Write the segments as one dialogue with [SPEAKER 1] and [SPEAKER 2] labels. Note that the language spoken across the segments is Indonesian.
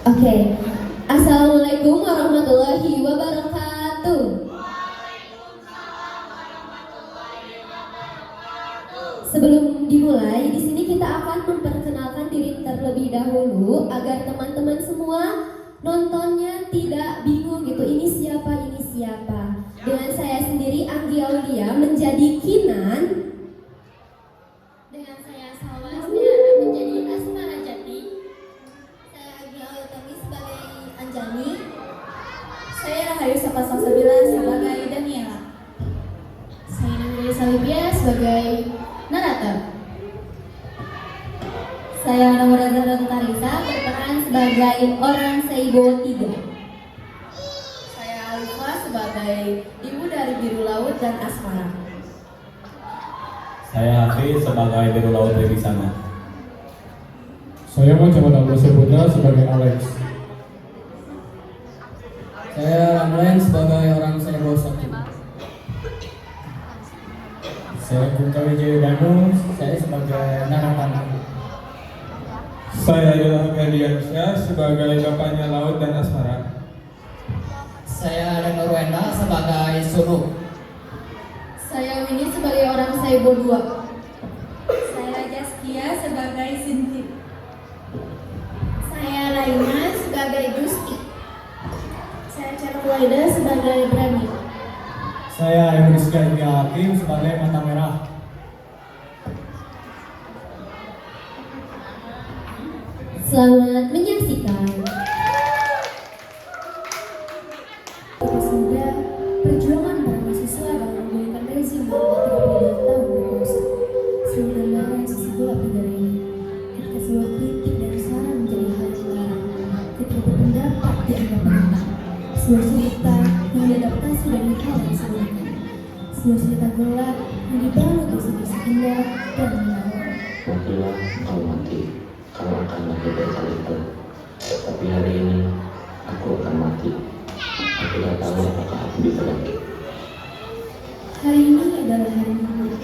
[SPEAKER 1] Oke. Assalamualaikum warahmatullahi wabarakatuh. Sebelum dimulai, di sini kita akan memperkenalkan diri terlebih dahulu agar teman-teman semua nontonnya tidak bingung gitu. Ini siapa, ini siapa. Dengan saya sendiri Anggi Aulia menjadi Kinan. Dengan saya Salwa Asmiara menjadi Asmara Jati. Saya Anggi Aulia sebagai Anjani. Saya Rahayu Sapasabila sebagai Daniela. Saya Nurul Salibia sebagai narator. Saya Nomor Razak Tarisa berperan sebagai orang Seibo 3. Saya Alifa sebagai ibu dari Biru Laut dan Asmara.
[SPEAKER 2] Saya Hafiz sebagai Biru Laut Rebisana.
[SPEAKER 3] Saya Muhammad Abdul Seputra sebagai Alex.
[SPEAKER 4] Saya Ramlan sebagai orang Seibo 1.
[SPEAKER 3] Saya Kunta Wijaya Danu, saya sebagai narator.
[SPEAKER 5] Saya adalah Ferdiansyah sebagai bapaknya Laut dan Asmara.
[SPEAKER 4] Saya Renor Wenda sebagai Sunu.
[SPEAKER 1] Saya Winnie sebagai orang Seibo 2.
[SPEAKER 6] Saya Jaskia sebagai Sinti.
[SPEAKER 1] Saya Raina sebagai Gusti. Saya Cerwaida sebagai Brani.
[SPEAKER 3] Saya Emrus Gandhi Hakim sebagai Mata Merah.
[SPEAKER 1] Selamat menyaksikan. Sudah perjuangan para mahasiswa dalam memulihkan rezim selama 32 tahun berkuasa. Seluruh lembaran sisi gelap negara ini. Ketika sebuah kritik dan saran menjadi hal yang dilarang, ketika berpendapat dianggap menentang. Sebuah cerita yang diadaptasi dari hal yang sebelumnya. Sebuah cerita gelap yang dibalut kisah-kisah indah dan menawan.
[SPEAKER 7] Matilah kau mati, kau akan mati berkali-kali. Tapi hari ini aku akan mati. Aku tidak tahu apakah aku bisa bangkit.
[SPEAKER 1] Hari ini adalah hari Minggu,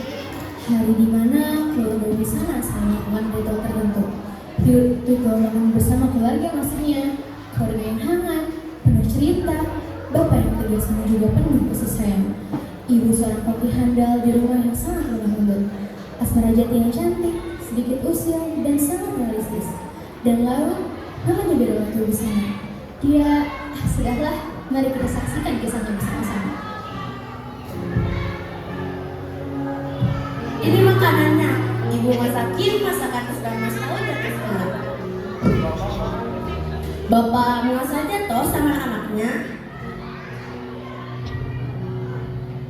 [SPEAKER 1] hari di mana keluarga di sana sedang melakukan ritual tertentu. Ritual makan bersama keluarga maksudnya, keluarga yang hangat, penuh cerita, bapak yang tegas dan juga penuh kasih sayang. Ibu seorang koki handal di rumah yang sangat lemah lembut. Asmara Jati yang cantik, sedikit usil dan sangat realistis. Dan Laut, namanya beda waktu di sana. Dia, sudahlah, mari kita saksikan kisahnya bersama-sama.
[SPEAKER 6] Ini makanannya. Ibu masakin masakan kesukaan Mas Laut dan Mas Laut. Bapak mau saja toh sama anaknya.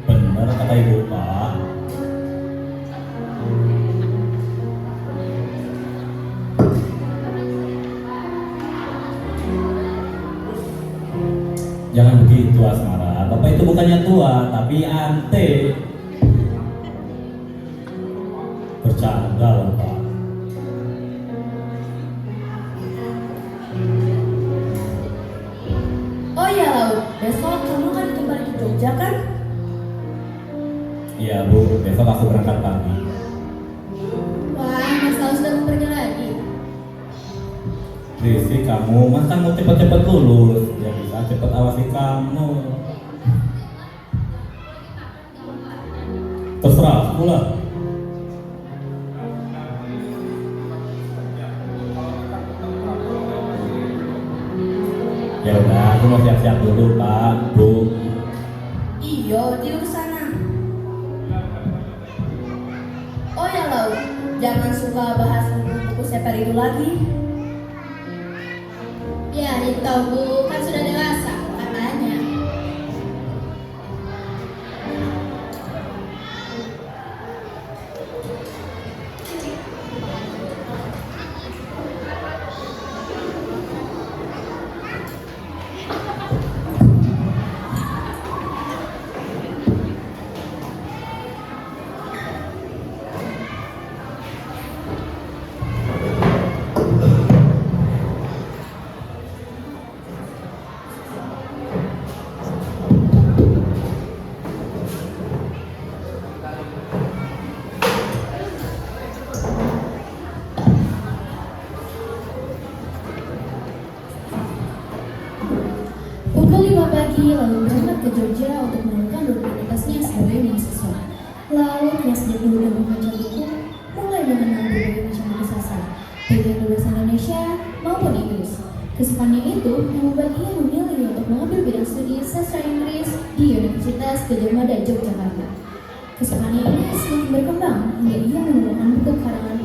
[SPEAKER 2] Benar kata ibu Pak. Jangan begitu Asmara, Bapak itu bukannya tua, tapi ante. Bercanda loh Pak.
[SPEAKER 6] Oh ya Laut, besok kamu kan kembali ke Jogja kan?
[SPEAKER 2] Iya Bu, besok aku berangkat pagi.
[SPEAKER 1] Wah, Mas Laut sudah mau pergi lagi.
[SPEAKER 2] Rizky kamu, mas kan mau cepet-cepet lulus, ya bisa cepet awasi kamu. Terserah aku lah. Ya udah, aku mau siap-siap dulu Pak, Bu.
[SPEAKER 6] Iyo, tidur sana. Oh ya Laut, jangan suka bahas buku seper itu lagi.
[SPEAKER 1] Ya, itu tahu Bu, kan sudah dewasa katanya. Kesukaannya itu membuat ia memilih untuk mengambil bidang studi sastra Inggris di Universitas Gadjah Mada, Yogyakarta. Kesukaannya ini semakin berkembang hingga ia menemukan buku karangan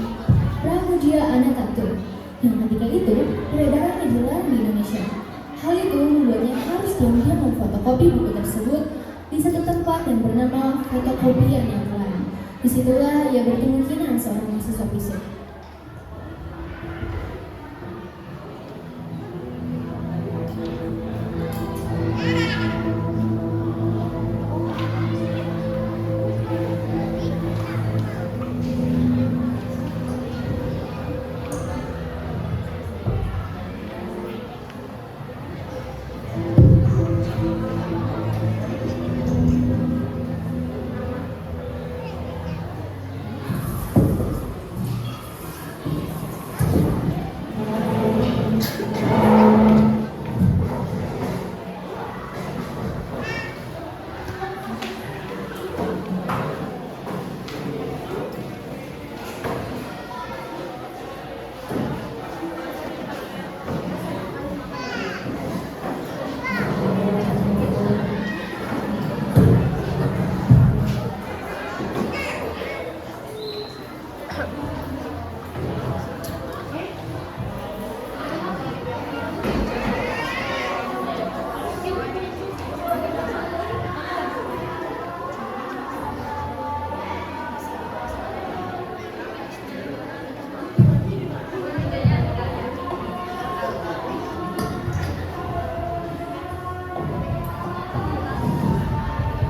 [SPEAKER 1] Pramudia Anantatur yang ketika itu peredarannya dilarang di Indonesia. Hal itu membuatnya harus diam-diam memfotokopi buku tersebut di satu tempat yang bernama Fotokopian yang Lain. Disitulah ia bertemu Kinan, seorang mahasiswa fisik.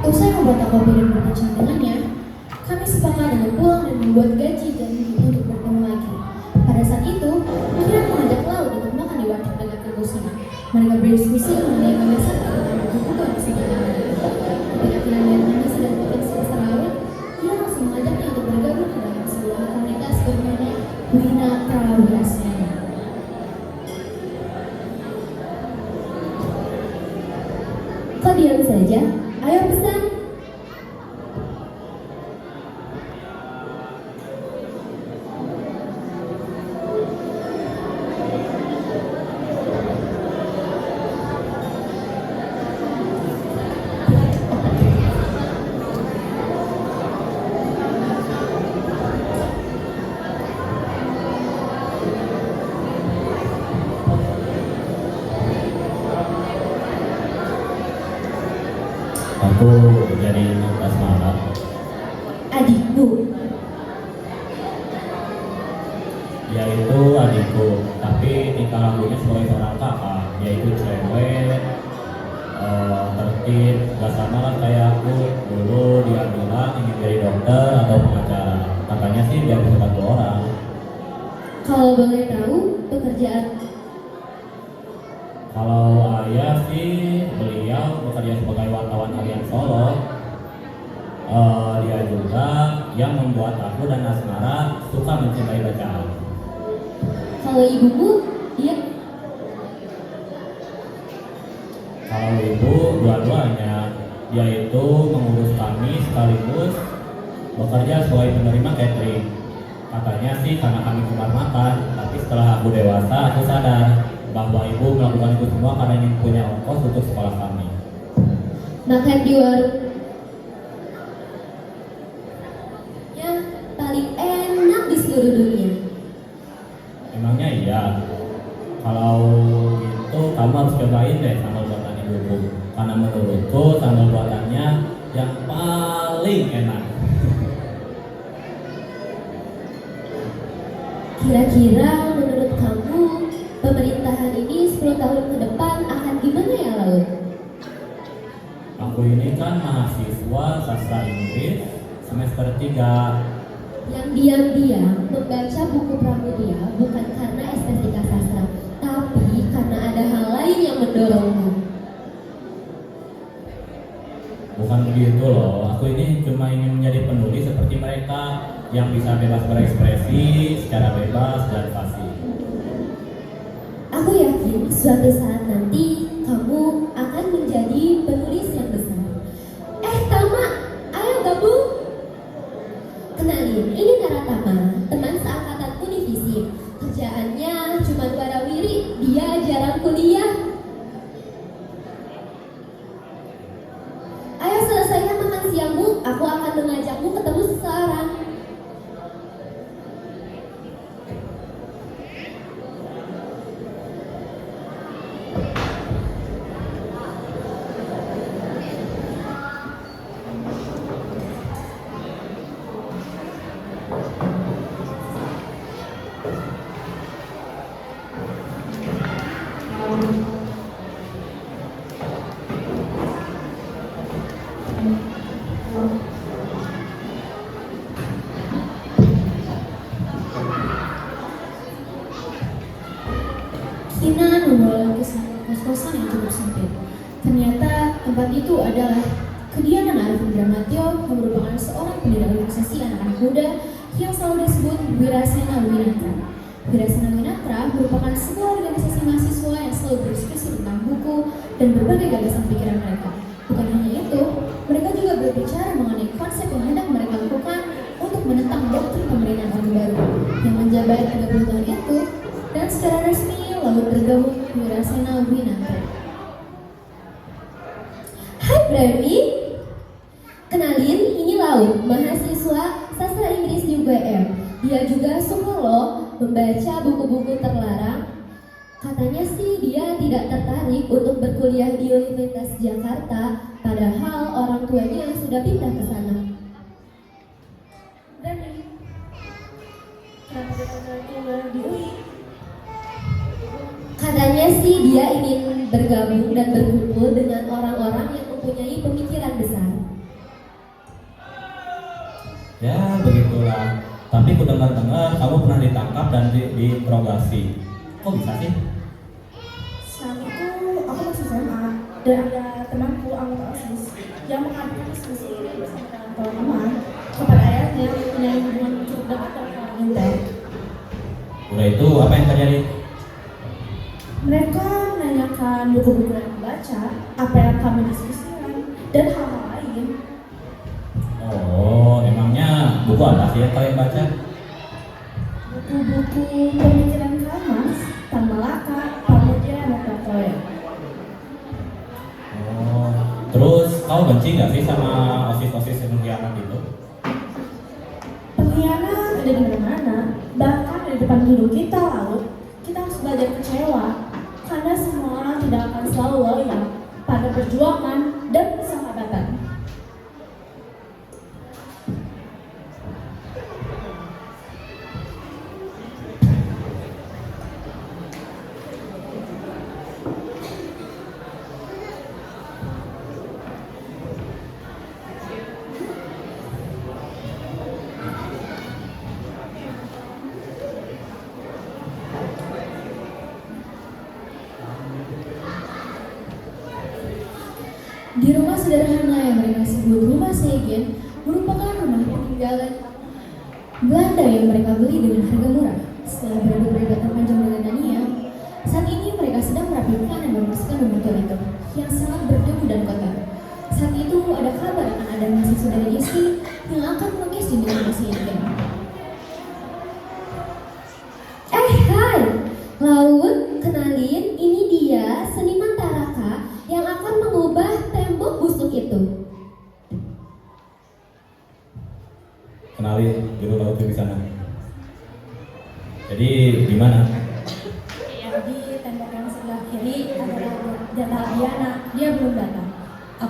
[SPEAKER 1] Usai memfotokopi dan berbincang dengannya, kami sepakat dengan pulang dan membuat gaji janji untuk bertemu lagi. Pada saat itu, Kiran mengajak Laut untuk makan di warteg dekat kampusnya. Mereka berdiskusi mengenai gagasan tentang buku yang disediakan. Ketika Kiran melihat kami sedang berbincang semester Laut, ia langsung mengajaknya untuk bergabung ke dalam sebuah komunitas bernama Wina Prawiasena. Kok diam saja? Ayo pesan.
[SPEAKER 2] Aku jadi ingat asmara.
[SPEAKER 1] Adikmu.
[SPEAKER 2] Dia itu adikku, tapi tingkah lakunya sebagai seorang kakak, yaitu cewek, tertib, gak sama lah kayak aku. Dulu dia bilang ingin jadi dokter atau pengacara. Katanya sih biar bisa bantu orang.
[SPEAKER 1] Kalau boleh tahu pekerjaan
[SPEAKER 2] Kalau ayah sih beliau bekerja sebagai wartawan harian Solo. Dia juga yang membuat aku dan Asmara suka mencintai bacaan.
[SPEAKER 1] kalau ibumu, dia
[SPEAKER 2] Kalau ibu dua-duanya, dia itu mengurus kami sekaligus bekerja sebagai penerima catering. Katanya sih karena kami cuma makan, tapi setelah aku dewasa aku sadar bahwa ibu melakukan itu semua karena ingin punya ongkos untuk sekolah kami.
[SPEAKER 1] makan di warung yang paling enak di seluruh dunia.
[SPEAKER 2] Emangnya iya? Kalau gitu kamu harus cobain deh sambal buatan ibuku. Karena menurutku sambal buatannya yang paling enak.
[SPEAKER 1] Kira-kira menurut kamu pemerintahan ini 10 tahun ke depan akan gimana ya, Laut?
[SPEAKER 2] Aku ini kan mahasiswa sastra Inggris semester 3.
[SPEAKER 1] Yang diam-diam membaca buku Pramudia bukan karena estetika sastra, tapi karena ada hal lain yang mendorongmu.
[SPEAKER 2] Bukan begitu loh, aku ini cuma ingin menjadi penulis seperti mereka yang bisa bebas berekspresi secara bebas dan fasih.
[SPEAKER 1] Aku yakin suatu saat nanti kamu akan menjadi penulis yang besar. Tama, ayo gabung. Kenalin, ini Naratama, teman seangkatanku di FISIP. Kerjaannya cuma warawiri, dia jarang kegiatan kuliah. Ayo selesaikan makan siangmu, aku akan mengajakmu ketemu seseorang. Kina membawa kos-kosan yang cukup sempit. Ternyata tempat itu adalah kediaman Arifin Bramatyo yang merupakan seorang pendiri organisasi anak-anak muda yang selalu disebut Wirasena Winatra. Wirasena Winatra merupakan sebuah organisasi mahasiswa yang selalu berdiskusi tentang buku dan berbagai gagasan pikiran mereka. Bukan hanya itu, mereka juga berbicara mengenai konsep yang hendak mereka lakukan untuk menentang doktrin pemerintahan Orde Baru yang menjabat 30 tahun itu, dan secara resmi lalu bergabung di Wirasena Winatra. Hai Brady, kenalin ini Lau, mahasiswa sastra Inggris di UGM. Dia juga suka loh membaca buku-buku terlarang. Katanya sih dia tidak tertarik untuk berkuliah di Universitas Jakarta, padahal orang tuanya sudah pindah ke sana. Brady, kenapa dia tertarik di UI? Katanya sih dia ingin bergabung dan berkumpul dengan orang-orang yang mempunyai pemikiran besar.
[SPEAKER 2] Ya begitulah. Tapi ku dengar-dengar kamu pernah ditangkap dan diinterogasi. Kok bisa sih?
[SPEAKER 6] Saat itu aku masih SMA dan ada temanku anggota OSIS yang mengadakan diskusi bersama dengan teman-teman kepada ayahnya yang punya hubungan cukup dekat dengan orang Inter.
[SPEAKER 2] Udah itu apa yang terjadi?
[SPEAKER 6] Mereka menanyakan buku-buku yang dibaca, apa yang kami diskusikan, dan hal-hal lain.
[SPEAKER 2] Oh, emangnya buku apa sih yang kalian baca?
[SPEAKER 6] Buku-buku pemikiran Kamas, Tan Malaka, Pramudia, dan Pratoya.
[SPEAKER 2] Oh, terus kau benci nggak sih sama osis-osis yang mengkhianat itu?
[SPEAKER 6] Pengkhianat ada di mana-mana, bahkan di depan hidup kita lalu. Kita harus belajar kecewa, karena semua orang tidak akan selalu loyal pada perjuangan dan persahabatan.
[SPEAKER 1] Di rumah sederhana yang mereka sebut rumah Segen merupakan rumah peninggalan Belanda yang mereka beli dengan harga murah. Setelah berdebat terpanjang dengan Dania, saat ini mereka sedang merapikan dan membersihkan rumah tua itu yang sangat berdebu dan kotor. Saat itu ada kabar akan ada mahasiswa dari ISI yang akan melukis di rumah Segen. Hai, Laut, kenalin, ini dia seniman Taraka yang akan mengubah tembok busuk itu.
[SPEAKER 2] Kenalin juru laut di sana. Jadi gimana?
[SPEAKER 6] Jadi tembok yang sebelah kiri adalah jatah Diana, dia belum datang.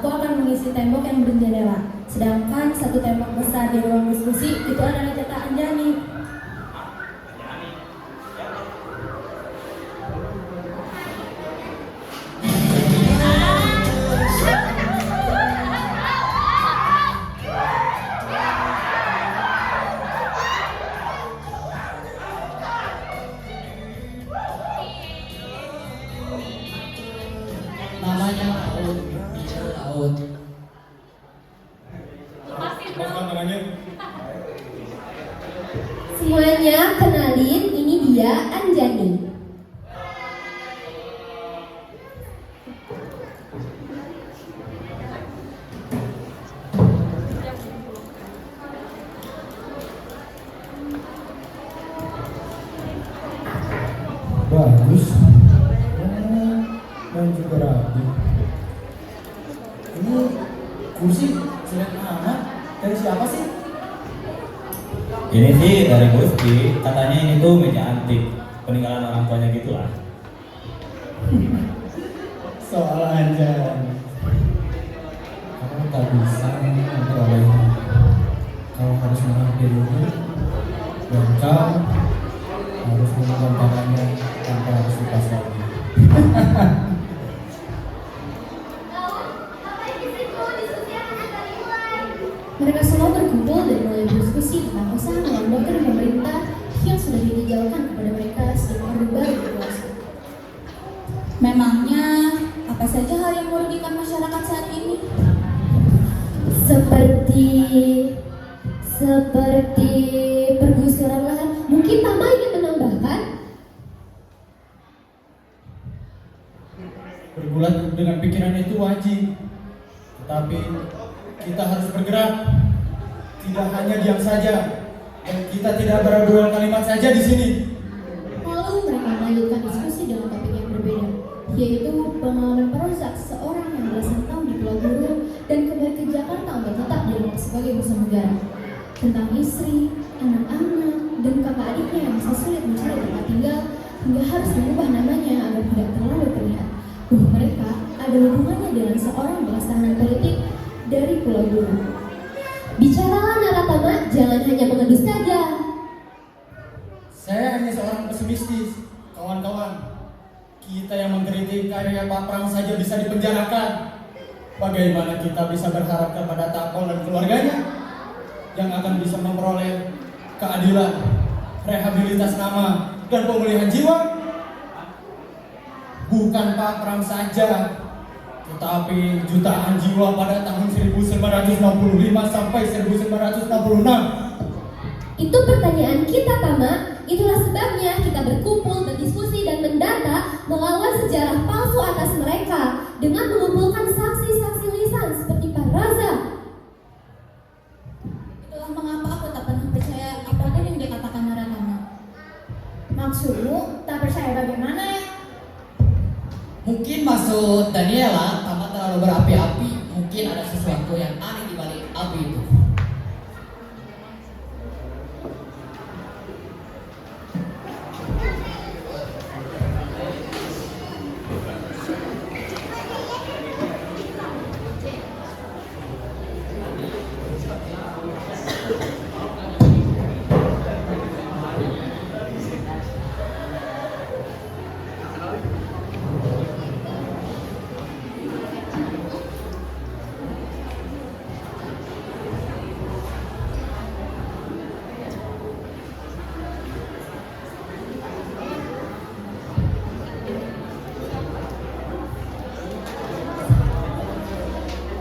[SPEAKER 6] Aku akan mengisi tembok yang berjendela. Sedangkan satu tembok besar di ruang diskusi itu adalah jatah Anjani.
[SPEAKER 4] Namanya Laut, dia Laut.
[SPEAKER 1] Semuanya kenalin, ini dia Anjani.
[SPEAKER 3] Bagus.
[SPEAKER 2] Ini sih dari Gusti, katanya ini tuh meja antik, peninggalan orang tuanya gitu lah.
[SPEAKER 3] Soal aja. Kamu tak bisa memperolehnya. Kau harus mengambil dulu, dan kau harus mengembangkannya tanpa harus lepas lagi.
[SPEAKER 1] Mereka semua berkumpul dan mulai berdiskusi tentang usaha lembaga dan pemerintah yang sudah ditinggalkan kepada mereka sejak Orde Baru berkuasa.
[SPEAKER 6] Memangnya apa saja hal yang merugikan masyarakat saat ini?
[SPEAKER 1] Seperti pergusuran lahan. Mungkin Tama ingin menambahkan?
[SPEAKER 3] Bergulat dengan pikiran itu wajib, tetapi kita harus bergerak. Tidak hanya diam saja, dan kita tidak berduel kalimat saja di sini.
[SPEAKER 1] Lalu mereka melanjutkan diskusi dengan topik yang berbeda, yaitu pengalaman Rozak, seorang yang belasan tahun di Pulau Buru dan kembali ke Jakarta untuk tetap di rumah sebagai musuh negara. Tentang istri, anak-anak, dan kakak adiknya yang masih sulit mencari tempat tinggal hingga harus mengubah namanya agar tidak terlalu terlihat bahwa mereka ada hubungannya dengan seorang bekas tahanan politik dari Pulau Buru. Bicaralah Naratama, jangan hanya mengendus saja.
[SPEAKER 3] Saya hanya seorang pesimistis, kawan-kawan. Kita yang mengkritik karya Pak Pram saja bisa dipenjarakan. Bagaimana kita bisa berharap kepada Takol dan keluarganya yang akan bisa memperoleh keadilan, rehabilitas nama, dan pemulihan jiwa? Bukan Pak Pram saja, tetapi jutaan jiwa pada tahun 1965 sampai 1966.
[SPEAKER 1] Itu pertanyaan kita, Tama. Itulah sebabnya kita berkumpul, berdiskusi, dan mendata melawan sejarah palsu atas mereka dengan mengumpulkan saksi-saksi lisan seperti Pak Raza.
[SPEAKER 6] Itulah mengapa aku tak pernah percaya apapun yang dikatakan Naratama.
[SPEAKER 1] Maksudmu tak percaya bagaimana ya?
[SPEAKER 4] Mungkin maksud Daniela, Tama terlalu berapi-api. Mungkin ada sesuatu yang aneh di balik api itu.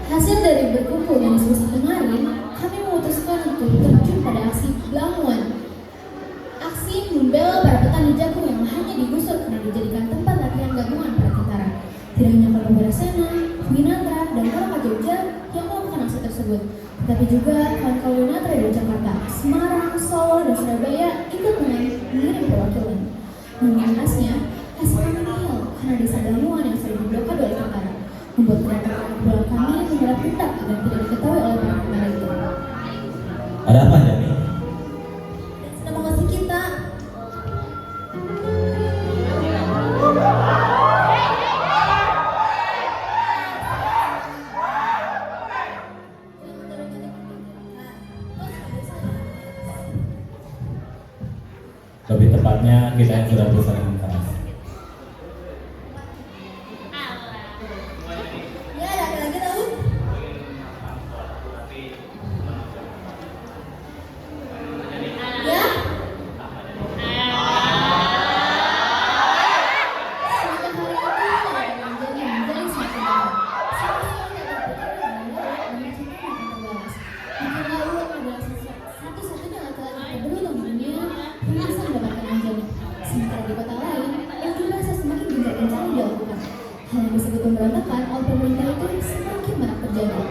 [SPEAKER 1] Hasil dari berkumpul dan diskusi kemarin, kami memutuskan untuk terjun pada aksi Blamuan. Aksi membela para petani jagung yang lahannya digusur karena dijadikan tempat latihan gabungan para tentara. Tidak hanya Kalabara Sena, Winatra, dan Kalapa Jogja yang melakukan aksi tersebut, tetapi juga kawan-kawan Winatra dari Jakarta, Semarang, Solo, dan Surabaya ikut mengirim perwakilan. Namun hasil kami nihil karena desa Blamuan yang sering diblokade oleh tentara, membuat kedatangan pulang kami menyerap hendak agar tidak diketahui oleh para tentara itu.
[SPEAKER 2] Ada apa, Jami?
[SPEAKER 1] Sedang mengasihi kita.
[SPEAKER 2] Lebih tepatnya kita yang sudah berusaha dengan keras.
[SPEAKER 1] Ya, ada lagi tahu? Ya? Sementara di kota lain, unjuk rasa semakin gencar-gencar dilakukan. Hal yang disebut pemberontakan oleh pemerintah itu semakin banyak terjadi.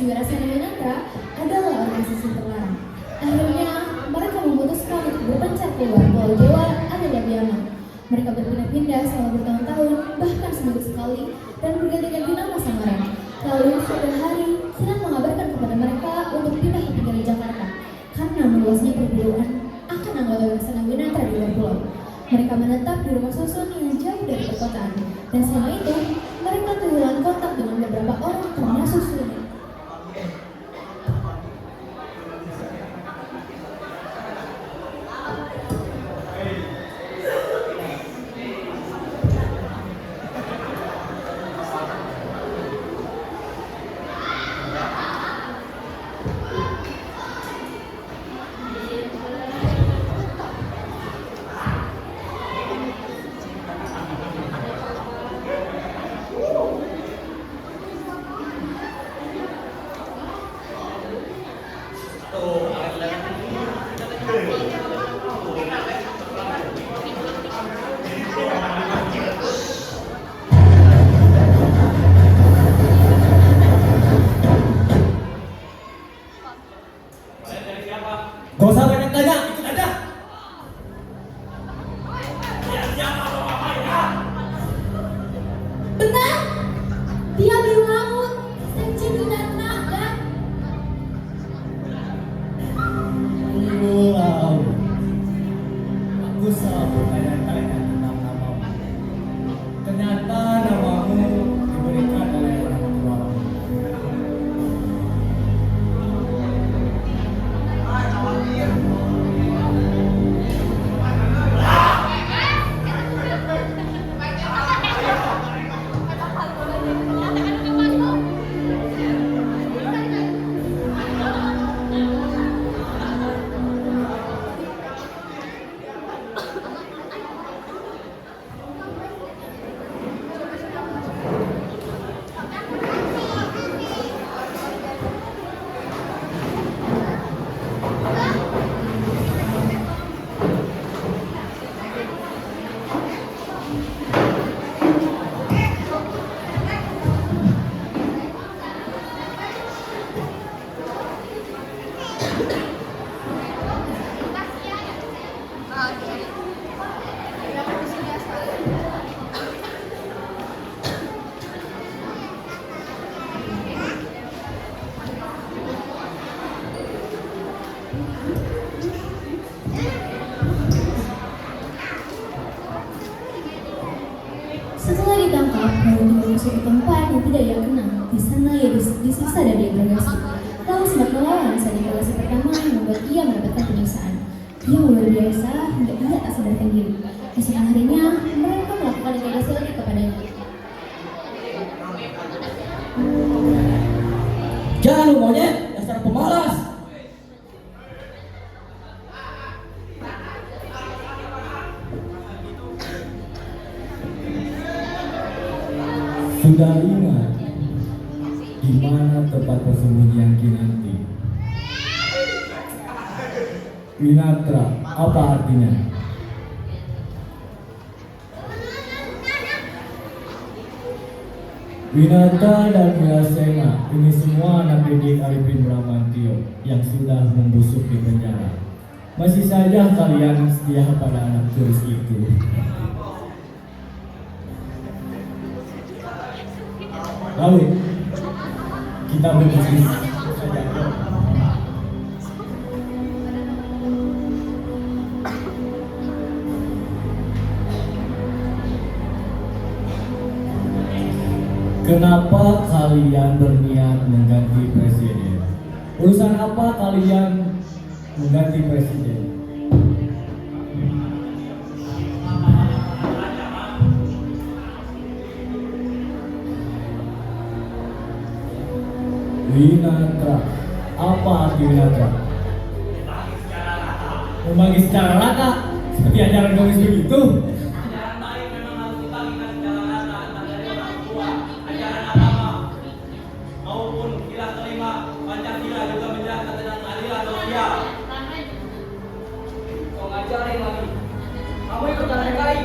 [SPEAKER 1] Juara Sanawinatra adalah organisasi terlarang. Akhirnya, mereka memutuskan untuk berpencar keluar Pulau Jawa alias Biama. Mereka berpindah-pindah selama bertahun-tahun, bahkan seminggu sekali, dan berganti-ganti nama samaran. Lalu, suatu hari, Kinan mengabarkan kepada mereka untuk pindah ke tinggal di Jakarta, karena meluasnya perburuan akan anggota Sanawinatra di luar pulau. Mereka menetap di rumah susun yang jauh dari perkotaan, dan selama itu, mereka kehilangan kontak dengan beberapa orang termasuk susunya.
[SPEAKER 3] Gak usah banyak tanya, ikut aja.
[SPEAKER 6] Benar? Dia biru laut, Sekjen Winatra dan
[SPEAKER 3] Wow. Aku salah bertanya-tanya tentang namamu. Ternyata namamu diberikan oleh orang tuamu.
[SPEAKER 1] Setelah ditangkap, lalu dimasuk ke tempat yang tidak ia kenal. Di sana ia disiksa dan diinterogasi. Lalu semakin melawan saat interogasi pertama yang membuat ia mendapatkan penyiksaan. Ia luar biasa hingga ia tak sadarkan diri. Esok harinya, mereka melakukan interogasi lagi kepadanya.
[SPEAKER 4] Jangan lu monyet, dasar pemalas.
[SPEAKER 3] Sudah ingat di mana tempat persembunyian Kinanti? Winatra, apa artinya? Winata dan Wilasena, ini semua anak didik Arifin Bramantio yang sudah membusuk di penjara. Masih saja kalian setia pada anak turis itu. Lalu kita berdiskusi saja. Kenapa kalian berniat mengganti presiden? Urusan apa kalian mengganti presiden? Winatra, apa arti Winatra? Membagi secara rata, seperti ajaran komunis begitu.
[SPEAKER 2] Ajaran baik memang harus dibagikan secara rata entah dari orang tua, ajaran agama maupun pilar kelima Pancasila juga menjaga tentang keadilan sosial. Kau ngajarin lagi. Kamu ikutan PKI.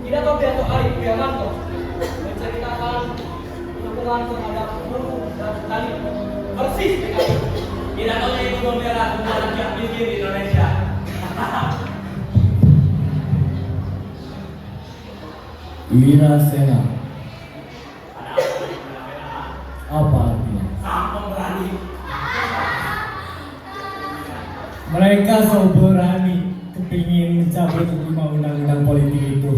[SPEAKER 2] Tidak tahu pidato Arif Wiamanto menceritakan
[SPEAKER 8] dukungan terhadap buruh dan petani. Persis sekali. Tidak tahu itu membela semua rakyat miskin di Indonesia.
[SPEAKER 2] Wirasena. Apa artinya?
[SPEAKER 8] Sang pemberani.
[SPEAKER 3] Mereka so berani kepingin mencabut 5 undang-undang politik itu.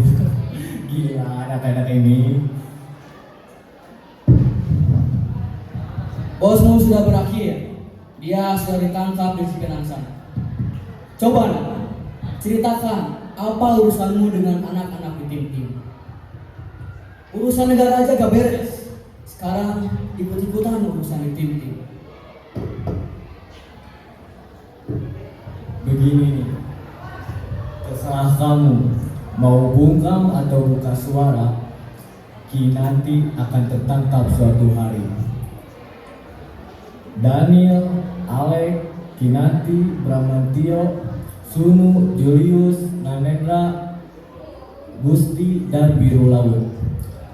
[SPEAKER 3] Gila anak-anak ini.
[SPEAKER 4] Bosmu sudah berakhir. Dia sudah ditangkap di Cipinang sana. Coba nak, ceritakan apa urusanmu dengan anak-anak di tim-tim. Urusan negara aja gak beres. Sekarang ikut-ikutan urusan di tim-tim.
[SPEAKER 3] Begini nih, terserah kamu mau bungkam atau buka suara, Kinanti akan tertangkap suatu hari. Daniel, Alek, Kinanti, Bramantio, Sunu, Julius, Nanendra, Gusti, dan Biru Laut.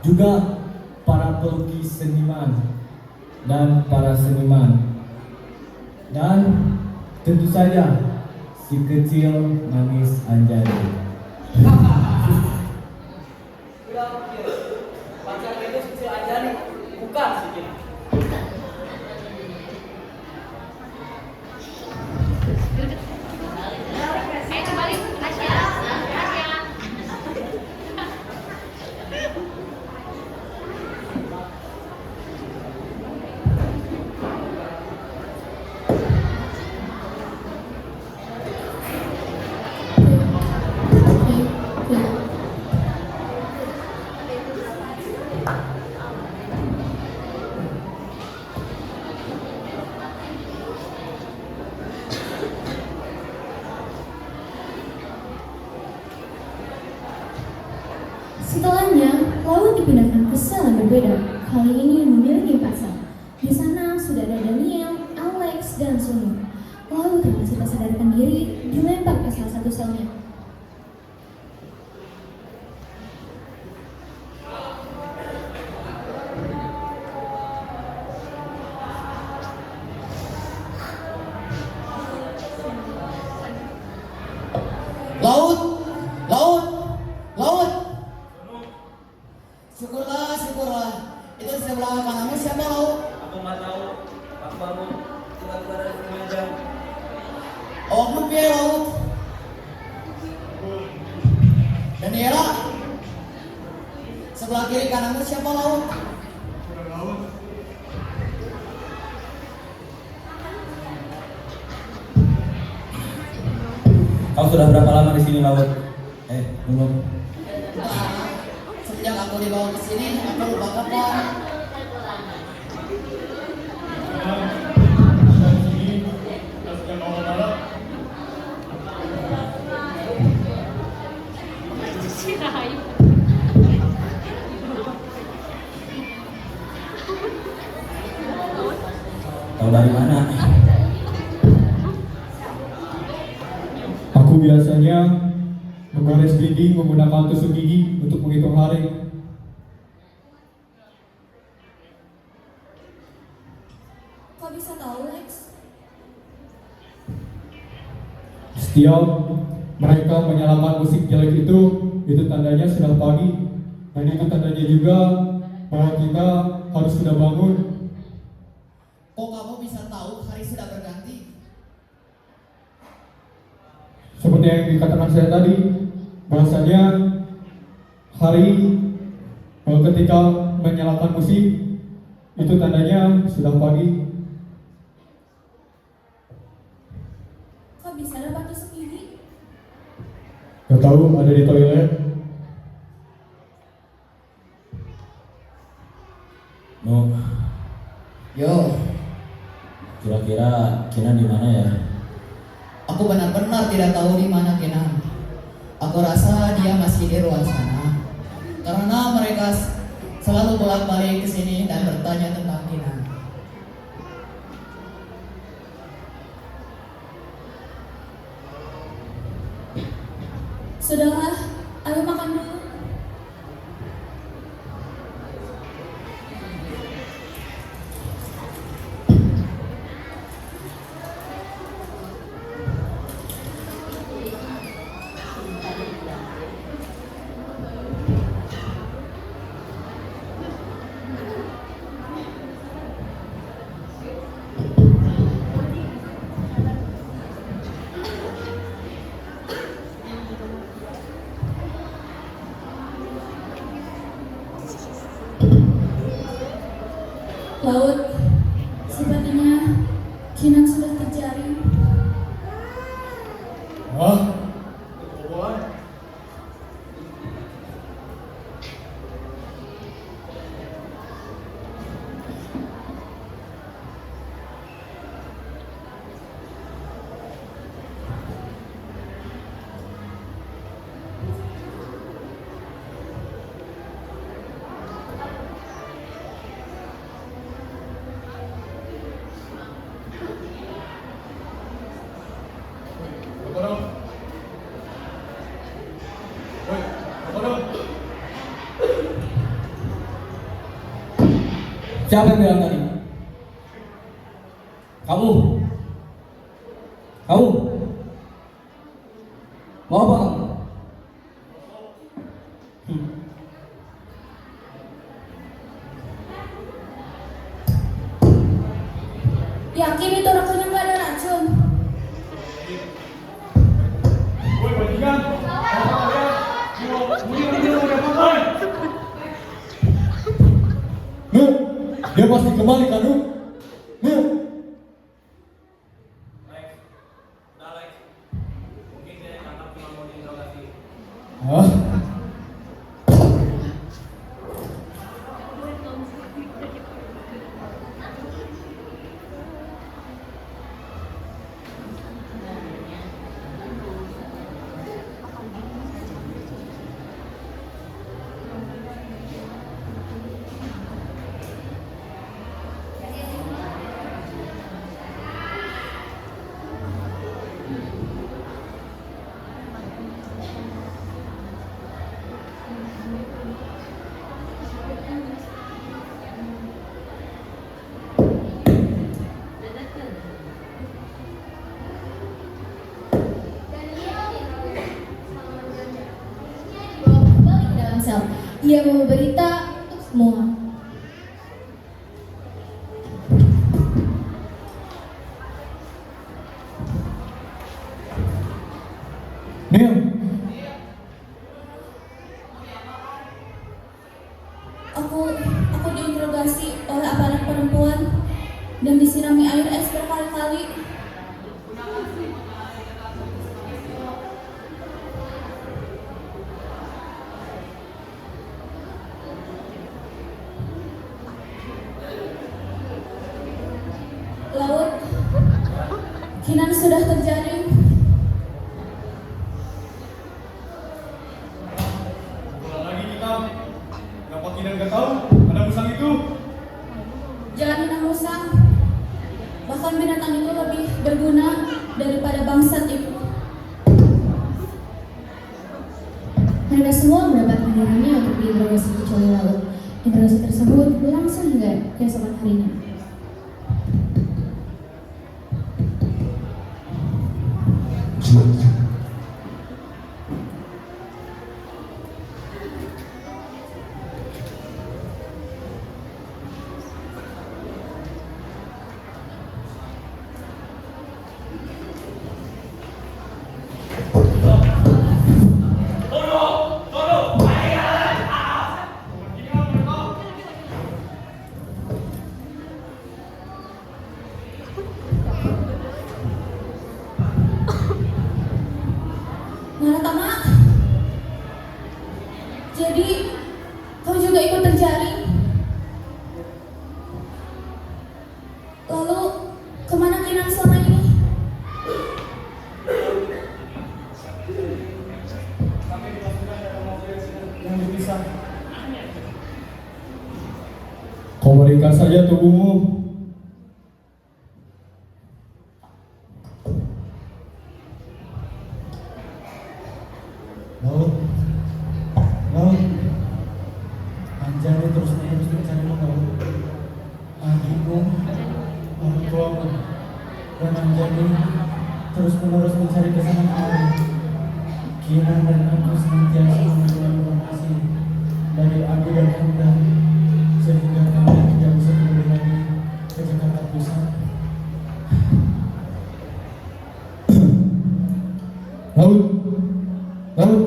[SPEAKER 3] Juga para pelukis seniman dan para seniman. Dan tentu saja si kecil manis Anjani.
[SPEAKER 8] Bilang pacar itu kecil aja nih, bukan sih.
[SPEAKER 1] Setelahnya, Laut dipindahkan ke sel yang berbeda. Kali ini memiliki 4 sel. Di sana sudah ada Daniel, Alex, dan Sunu. Laut yang masih tak sadarkan diri dilempar ke salah satu selnya.
[SPEAKER 4] Laut, laut, laut. Syukurlah, syukurlah. Itu di sebelah kananmu siapa Laut?
[SPEAKER 8] Aku nggak tahu. Aku baru tiba-tiba dari sini aja.
[SPEAKER 4] Awakmu piye Laut? Daniela. Sebelah kiri kananmu siapa Laut?
[SPEAKER 2] Kau sudah berapa lama di sini, Laut? Belum.
[SPEAKER 4] Sejak aku dibawa ke sini, aku lupa kapan.
[SPEAKER 2] Tahu dari mana?
[SPEAKER 5] Aku biasanya menggores dinding menggunakan tusuk gigi untuk menghitung hari.
[SPEAKER 6] Kok bisa tahu, Lex?
[SPEAKER 5] Setiap mereka menyalakan musik jelek itu tandanya sudah pagi. Dan itu tandanya juga bahwa kita harus sudah bangun.
[SPEAKER 4] Kok kamu bisa tahu hari sudah berganti?
[SPEAKER 5] Seperti yang dikatakan saya tadi, bahwasanya hari ketika menyalakan musik itu tandanya sudah pagi.
[SPEAKER 6] Kok bisa dapat tusuk gigi?
[SPEAKER 5] Gak tahu, ada di toilet.
[SPEAKER 2] No,
[SPEAKER 4] Yo,
[SPEAKER 2] kira-kira Kinan di mana ya?
[SPEAKER 4] aku benar-benar tidak tahu di mana Kenan. Aku rasa dia masih di luar sana. Karena mereka selalu bolak-balik ke sini dan bertanya tentang Kenan.
[SPEAKER 6] Sudahlah, ayo makan dulu.
[SPEAKER 1] Laut, sepertinya Kinan sudah terjaring.
[SPEAKER 3] Wah,
[SPEAKER 5] Siapa yang bilang tadi? Kamu? Kamu? Mau apa kamu?
[SPEAKER 1] Yakin itu racunnya nggak ada racun?
[SPEAKER 5] Nuh, dia pasti kembali kan, Nuh? Nuh.
[SPEAKER 8] Lex, udah Lex. Mungkin dia ditangkap cuma mau diinterogasi.
[SPEAKER 5] Hah?
[SPEAKER 1] Kembali ke dalam sel. Ia mau berita untuk semua.
[SPEAKER 5] Neil,
[SPEAKER 1] Aku diinterogasi oleh aparat perempuan dan disirami air es berkali-kali. Laut, Kinan sudah terjaring.
[SPEAKER 3] pulang lagi kita. Kenapa tidak nggak tahu ada musang itu?
[SPEAKER 1] Jangan hina musang. Bahkan binatang itu lebih berguna daripada bangsat itu. Mereka semua mendapatkan dirinya untuk diinterogasi kecuali Laut. Interogasi tersebut berlangsung hingga keesokan harinya. Malatama, jadi kau juga ikut terjaring. Lalu kemana Kinan selama ini?
[SPEAKER 3] Yang dipisah.
[SPEAKER 5] kau berikan saja tubuhmu.
[SPEAKER 3] Laut, Laut, Anjani terus menerus mencarimu Laut. Adikmu, orang tuamu, dan Anjani terus menerus mencari kesana kemari. Kinan dan aku senantiasa mengambil informasi dari Abi dan Bunda, sehingga kami tidak bisa kembali lagi ke Jakarta Pusat.
[SPEAKER 5] Laut, Laut.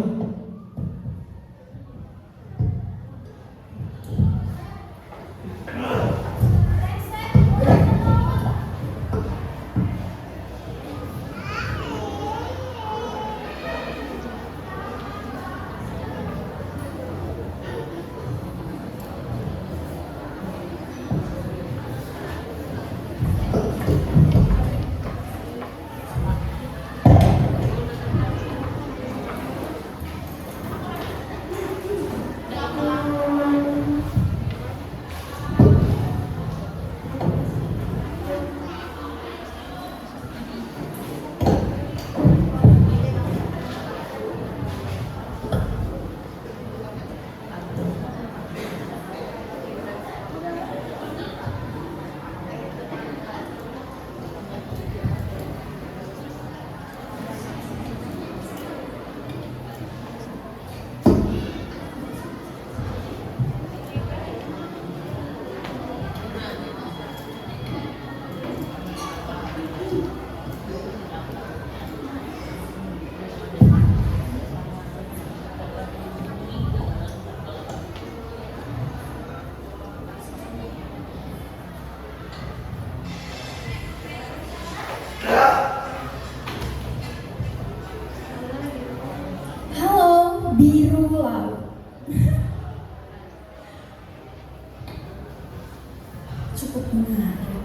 [SPEAKER 6] cukup menarik.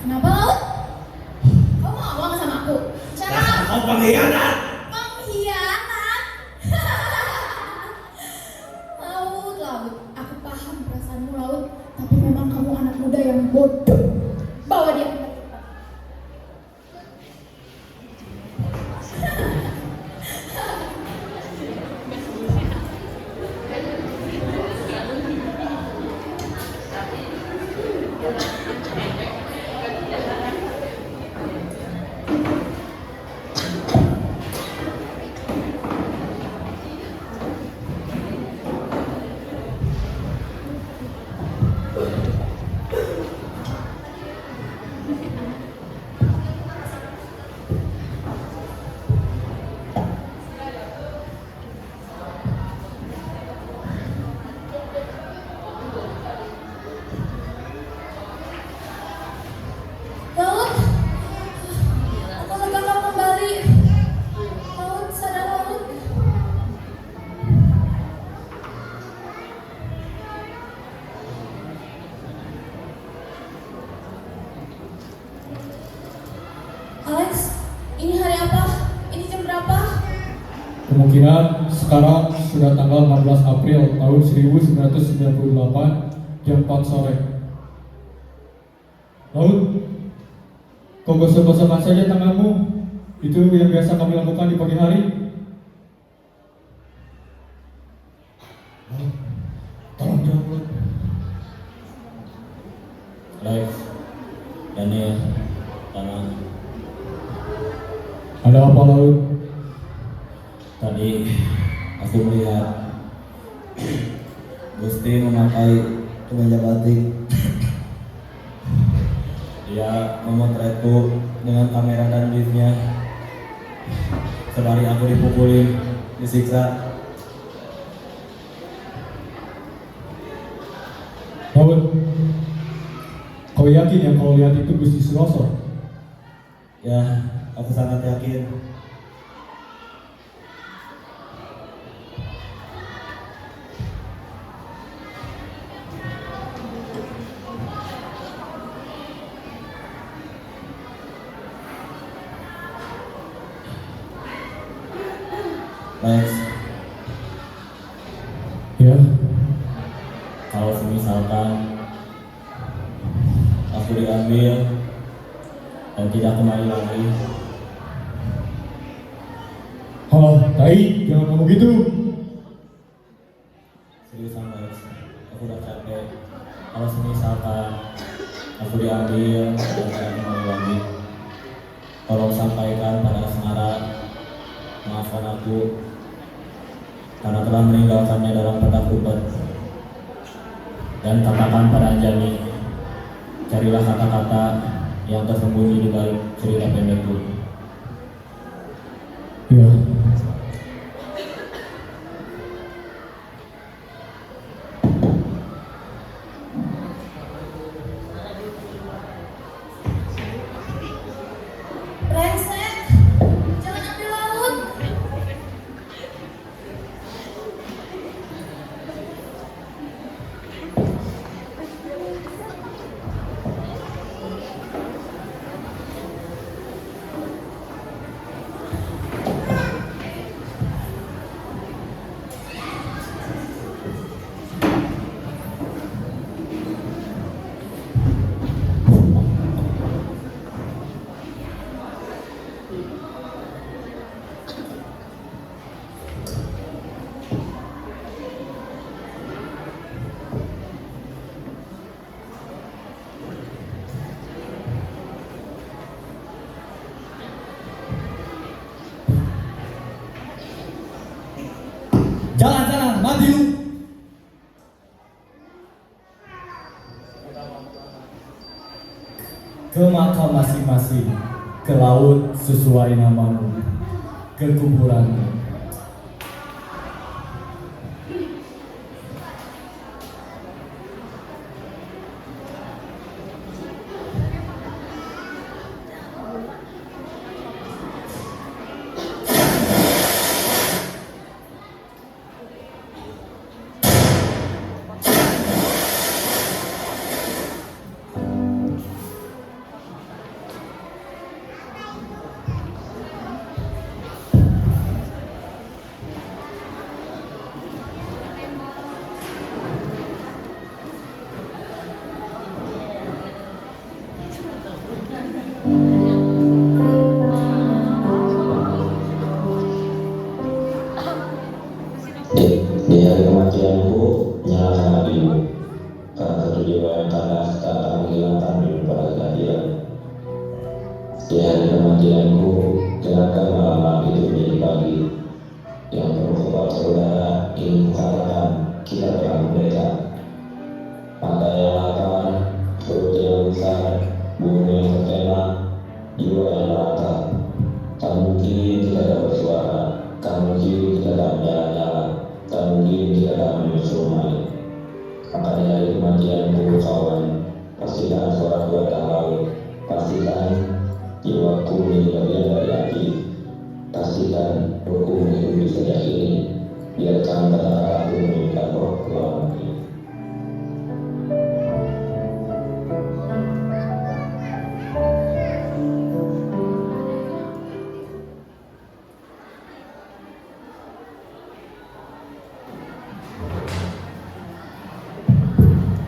[SPEAKER 6] Kenapa Laut? Kau mau ngomong sama aku? Cara
[SPEAKER 8] Kau pengkhianat.
[SPEAKER 6] pengkhianat. Laut, aku paham perasaanmu Laut, tapi memang kamu anak muda yang bodoh. Bawa dia ke tempat. Laut, aku lega kau kembali. Laut, sadar Laut. Alex, ini hari apa? Ini jam berapa?
[SPEAKER 5] Kemungkinan sekarang sudah tanggal 16 April tahun 1998 jam 4 sore. Laut, kau gosok-gosokkan saja tanganmu. Itu yang biasa kami lakukan di pagi hari.
[SPEAKER 3] Laut, tolong jawab Laut.
[SPEAKER 2] Lex, Daniel, Tanah.
[SPEAKER 5] Ada apa Laut?
[SPEAKER 2] Tadi aku melihat Gusti memakai kemeja batik. Dia memotretku dengan kamera dan liftnya. Sembari aku dipukulin, disiksa.
[SPEAKER 5] Laut, kau yakin yang kau lihat itu Gusti Suroso?
[SPEAKER 2] Ya, aku sangat yakin. Lex,
[SPEAKER 5] Ya,
[SPEAKER 2] kalau misalkan aku diambil dan tidak kembali lagi,
[SPEAKER 5] Tai, jangan ngomong gitu.
[SPEAKER 2] seriusan Lex, aku udah capek. Kalau misalkan aku diambil dan tidak kembali lagi, tolong sampaikan pada Asmara, maafkan aku karena telah meninggalkannya dalam petak umpet. Dan katakan pada Anjani, carilah kata-kata yang tersembunyi di balik cerita pendekku.
[SPEAKER 5] Ya.
[SPEAKER 6] Brengsek, jangan ambil Laut.
[SPEAKER 3] Jalan-jalan, mati lu.
[SPEAKER 5] Ke makam masing-masing, ke laut sesuai namamu, ke kuburanmu.
[SPEAKER 7] Di hari kematianku, nyalakan apimu, karena satu jiwa yang kandas tak akan menghilangkan rindu pada kehadiran. Di hari kematianku, gerakkan malam-malam itu menjadi pagi, yang penuh kepala saudara ingin kukatakan kita telah merdeka. Mata yang lapar, perut yang besar, bumi yang tertena, jiwa yang merata. Tak mungkin kita tak bersuara, tak mungkin kita tak jalan-jalan, tak mungkin kita tak menyusul main. Maka di hari kematianku kawan, pastikan suara ku tak laut, pastikan jiwaku menjadi bagian dari hati, pastikan rohku menghidupi sejak ini, biarkan kata-kataku mengikat roh keluar hati.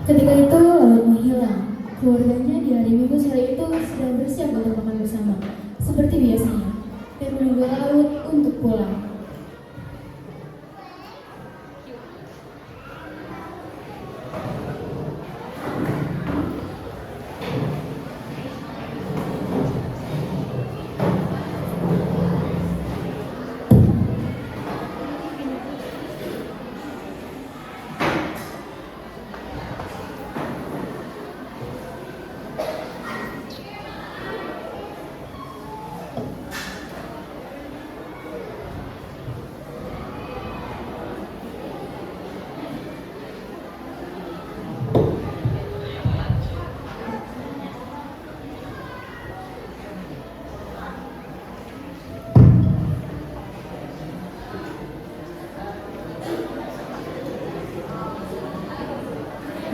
[SPEAKER 1] Ketika itu laut menghilang. Keluarganya di hari Minggu sore itu sedang bersiap untuk makan bersama, seperti biasanya, dan menunggu laut untuk pulang.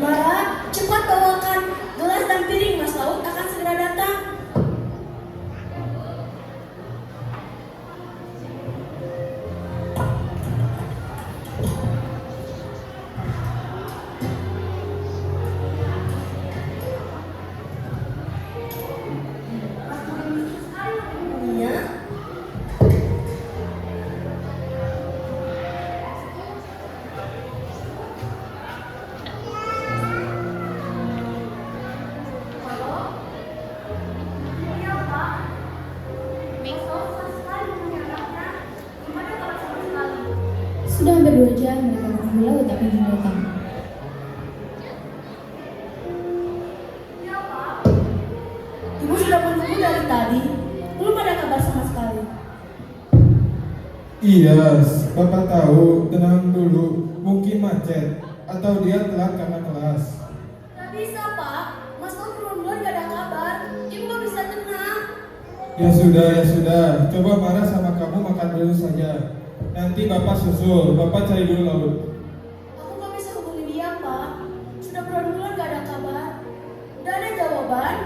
[SPEAKER 6] Mara, cepat bawakan gelas dan piring, Mas Laut akan segera datang.
[SPEAKER 1] Sudah hampir 2 jam mereka menunggu laut tapi belum datang.
[SPEAKER 6] Ibu sudah menunggu dari tadi, belum ada kabar sama sekali.
[SPEAKER 5] Iya, Bapak tahu, tenang dulu, mungkin macet, atau dia telat karena kelas.
[SPEAKER 6] Gak bisa, Pak. Mas Laut belum gak ada kabar. Ibu gak bisa tenang.
[SPEAKER 5] Ya sudah, coba marah sama kamu makan dulu saja. Nanti Bapak susul, Bapak cari dulu laut.
[SPEAKER 6] Aku gak bisa hubungi dia, Pak. Sudah bulan-bulan gak ada kabar. Gak ada jawaban.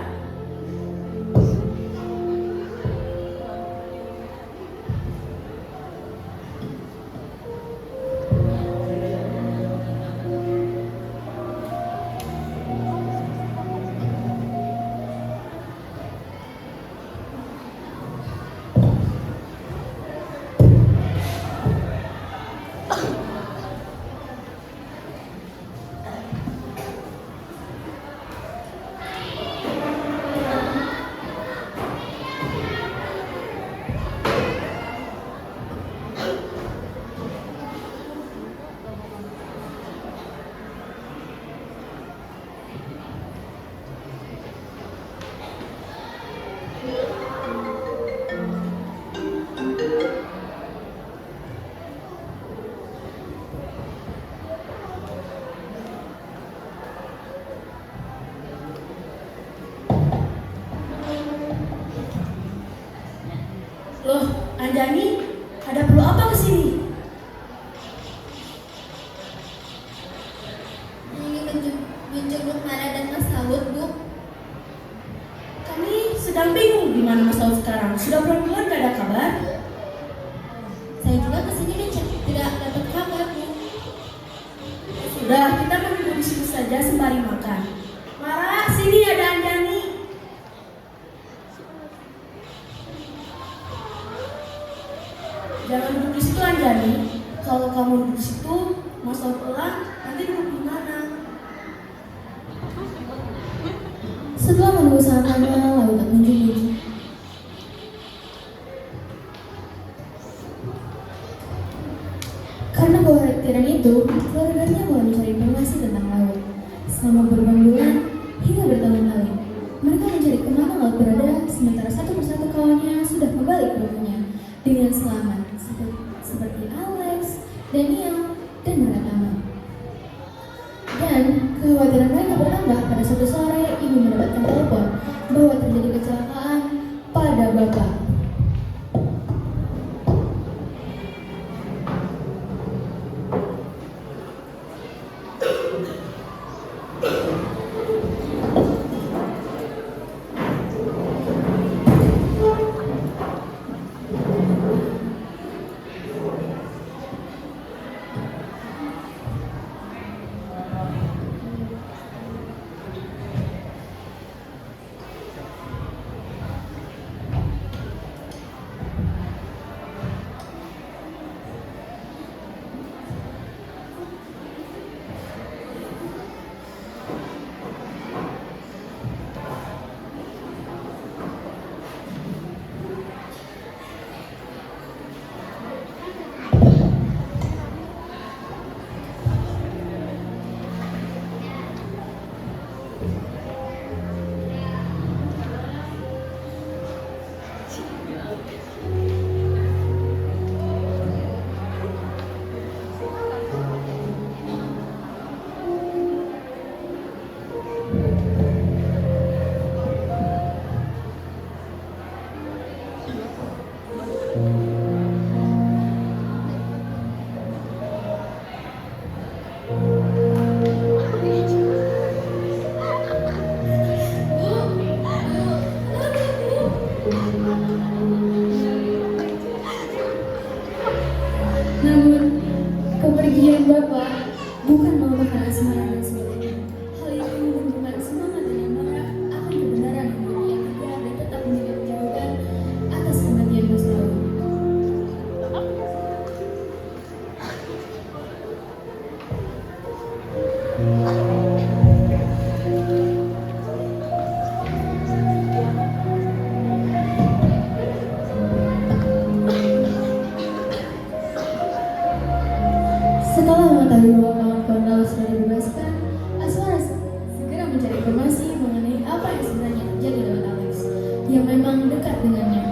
[SPEAKER 6] Loh, Anjani, ada perlu apa kesini?
[SPEAKER 1] Ingin menjenguk Mara dan Mas Laut, Bu.
[SPEAKER 6] Kami sedang bingung di mana Mas Laut sekarang. Sudah bulan-bulan gak ada kabar.
[SPEAKER 1] Saya juga kesini dan tidak dapat kabar, Bu.
[SPEAKER 6] Sudah, kita menunggu di situ saja sembari makan. Mara, sini ada Anjani. Jangan duduk di situ, Anjani.
[SPEAKER 1] Kalau kamu duduk situ, masa pelan, nanti duduk di mana? Setelah menunggu sangat lama, lalu tak kunjung. Karena kekhawatiran itu, keluarganya mulai mencari informasi tentang laut. Selama berbulan-bulan hingga bertahun-tahun, mereka mencari kemana laut berada, sementara satu persatu kawannya sudah kembali ke rumahnya dengan selamat, seperti Alex, Daniel, dan Maratama. Dan kekhawatiran mereka bertambah pada suatu sore ibu mendapatkan telepon bahwa terjadi kecelakaan pada bapak. Namun, kepergian Bapak bukan merupakan asmara dan sebagainya. Hal itu menumbuhkan semangat dan amarah akan kebenaran yang mulia dan tetap menjaga kejujuran atas kematian Mas Laut. Setelah mengetahui bahwa kawan-kawan Laut sudah dibebaskan, Asmara segera mencari informasi mengenai apa yang sebenarnya terjadi dengan Alex, yang memang dekat dengannya.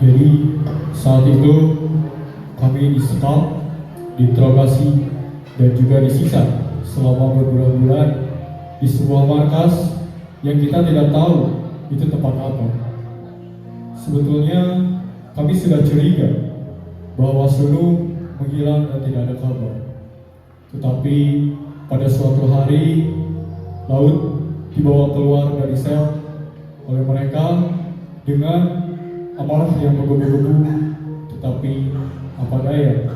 [SPEAKER 5] Jadi saat itu kami disekap, diinterogasi, dan juga disiksa selama berbulan-bulan di sebuah markas yang kita tidak tahu itu tempat apa. Sebetulnya kami sudah curiga bahwa Sunu menghilang dan tidak ada kabar. Tetapi pada suatu hari Laut dibawa keluar dari sel oleh mereka dengan amarah yang menggebu-gebu, tetapi apa daya,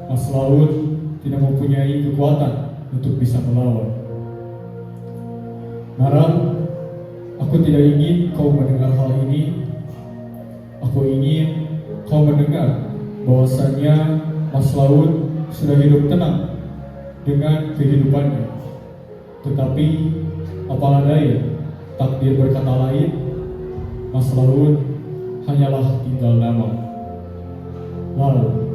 [SPEAKER 5] Mas Laut tidak mempunyai kekuatan untuk bisa melawan. Nara, aku tidak ingin kau mendengar hal ini. Aku ingin kau mendengar bahwasannya Mas Laut sudah hidup tenang dengan kehidupannya. Tetapi apalah daya, takdir berkata lain, Mas Laun hanyalah tinggal nama. Lalu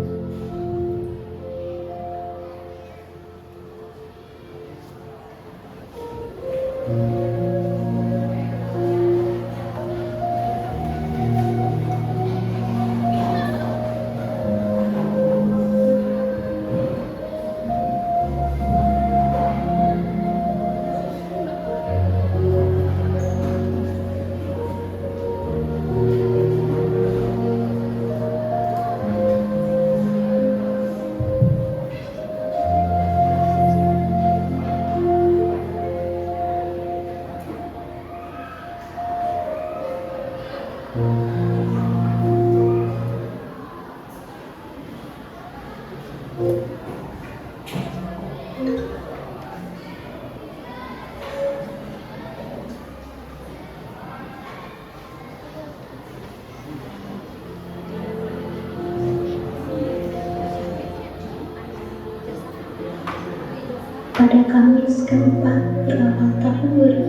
[SPEAKER 9] pada Kamis keempat di awal tahun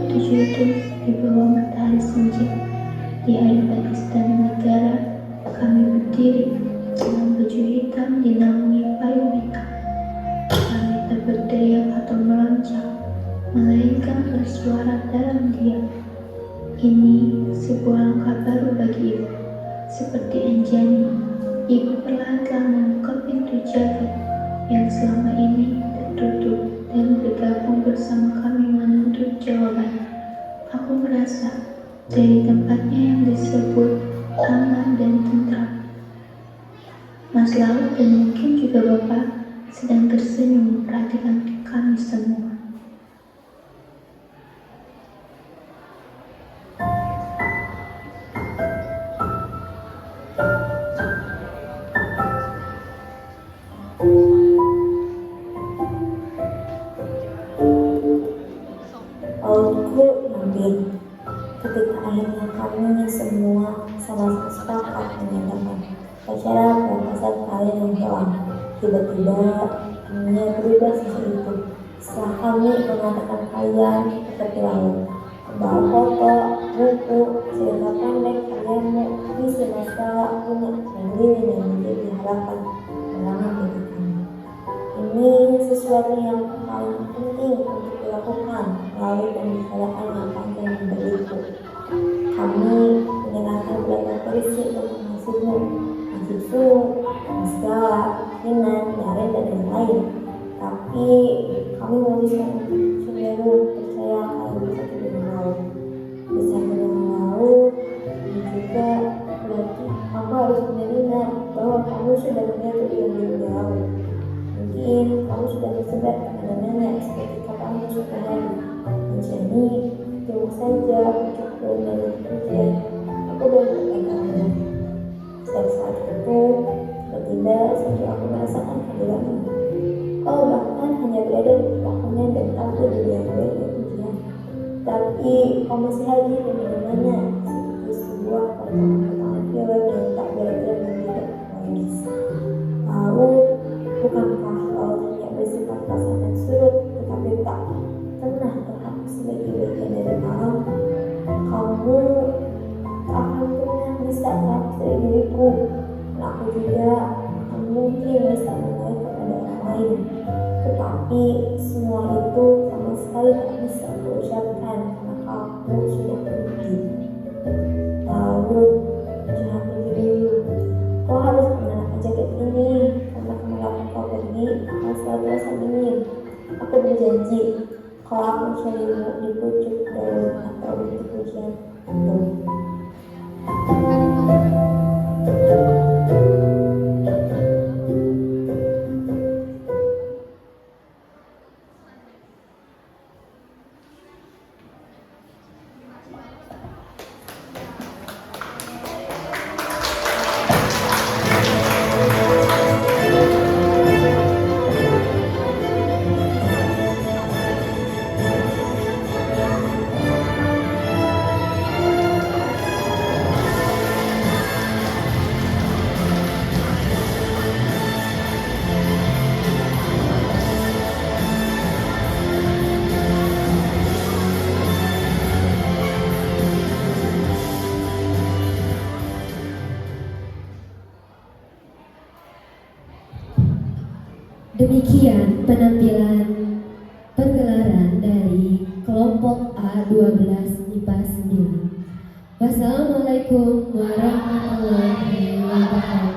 [SPEAKER 9] 2007 itu, di bawah matahari senja, di hadapan istana negara, kami berdiri dengan baju hitam dinaungi payung hitam. Kami tak berteriak atau meloncat, melainkan bersuara dalam diam. Ini sebuah langkah baru bagi ibu. Seperti Anjani, ibu perlahan-lahan membuka pintu jagat yang selama ini tertutup dan bergabung bersama kami menuntut jawaban. Aku merasa dari tempatnya yang disebut aman dan tentram, Mas Laut dan mungkin juga Bapak sedang tersenyum memperhatikan kami semua.
[SPEAKER 10] Lautku nabik ketika akhirnya kami semua sama-sama sepakat menyatakan acara pelepasan kalian yang hilang. Tiba-tiba dunia berubah seperti itu setelah kami mengatakan kalian seperti laut, membawa foto, buku, cerita pendek kalianmu di semesta punya dan diri yang menjadi harapan dalam hidup kami. Ini sesuatu yang paling penting untuk dilakukan melalui pembicaraan yang panjang dan berliku. Kami mendengarkan berbagai versi tentang maksudmu, maksudku, segala, Kinan, Darin, dan yang lain. Tapi kami memutuskan untuk cenderung percaya kalau bisa dengan laut. Bisa dengan laut, dan juga berarti aku harus menerima bahwa kamu sudah menyatu dengan diri laut. Mungkin kamu sudah tersebar kemana-mana seperti kamu suka hari. Jadi, tunggu saja untuk dari hujan. Aku baru berpegangan. Saat itu, tiba-tiba saja aku merasakan kehadiranmu. Kau bahkan hanya berada di belakangnya dan tampil di luar hujan. Tapi kau masih hadir di mana-mana seperti sebuah potongan film yang tak berakhir dan tidak menangis. Laut, bukankah laut hanya bersifat pasang dan surut, tetapi tak pernah terhapus sebagai bagian dari malam? Kamu tak akan pernah bisa terhapus dari diriku, dan aku juga akan mungkin bisa mengalir kepada orang lain. Tetapi semua itu sama sekali tak bisa kuucapkan karena kamu sudah pergi. Laut, jangan pergi dulu. Kau harus mengenakan jaket ini, karena kemanapun kau pergi, akan selalu rasa dingin. Aku berjanji, kalau aku mencarimu di pucuk daun atau bintik hujan itu.
[SPEAKER 1] Demikian penampilan pergelaran dari kelompok A12 IPA 9. Wassalamualaikum warahmatullahi wabarakatuh.